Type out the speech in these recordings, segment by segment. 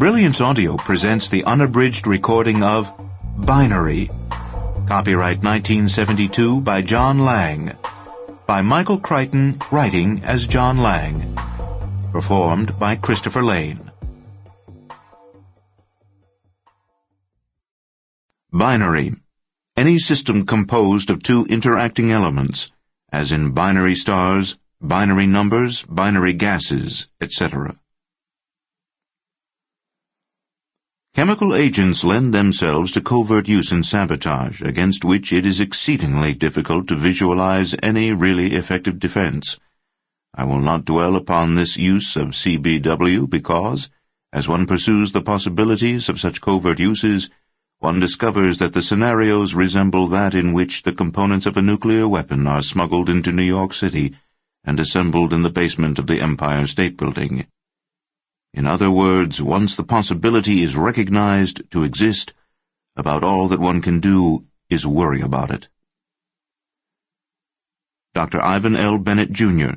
Brilliance Audio presents the unabridged recording of Binary. Copyright 1972 by John Lange. By Michael Crichton, writing as John Lange. Performed by Christopher Lane. Binary. Any system composed of two interacting elements, as in binary stars, binary numbers, binary gases, etc. Chemical agents lend themselves to covert use in sabotage, against which it is exceedingly difficult to visualize any really effective defense. I will not dwell upon this use of CBW because, as one pursues the possibilities of such covert uses, one discovers that the scenarios resemble that in which the components of a nuclear weapon are smuggled into New York City and assembled in the basement of the Empire State Building. In other words, once the possibility is recognized to exist, about all that one can do is worry about it. Dr. Ivan L. Bennett, Jr.,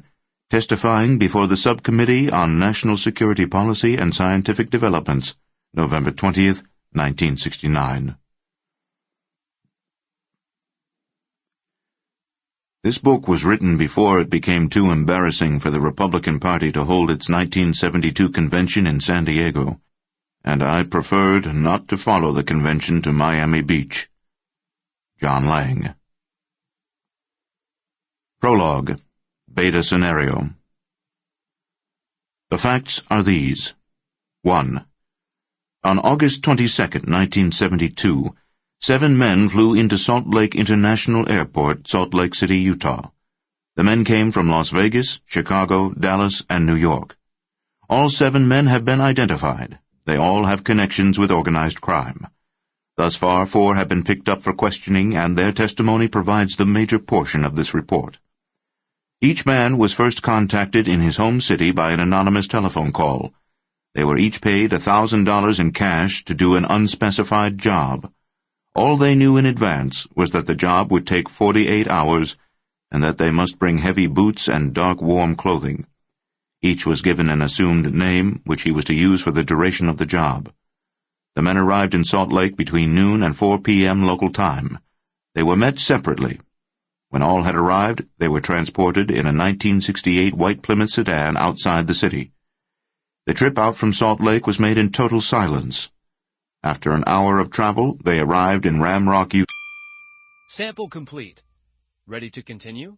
testifying before the Subcommittee on National Security Policy and Scientific Developments, November 20th, 1969. This book was written before it became too embarrassing for the Republican Party to hold its 1972 convention in San Diego, and I preferred not to follow the convention to Miami Beach. John Lange. Prologue. Beta Scenario. The facts are these. 1. On August 22, 1972, 7 men flew into Salt Lake International Airport, Salt Lake City, Utah. The men came from Las Vegas, Chicago, Dallas, and New York. All 7 men have been identified. They all have connections with organized crime. Thus far, 4 have been picked up for questioning, and their testimony provides the major portion of this report. Each man was first contacted in his home city by an anonymous telephone call. They were each paid $1,000 in cash to do an unspecified job. All they knew in advance was that the job would take 48 hours and that they must bring heavy boots and dark warm clothing. Each was given an assumed name, which he was to use for the duration of the job. The men arrived in Salt Lake between noon and 4 p.m. local time. They were met separately. When all had arrived, they were transported in a 1968 white Plymouth sedan outside the city. The trip out from Salt Lake was made in total silence. After an hour of travel, they arrived in Ram Rock, Utah. Sample complete. Ready to continue?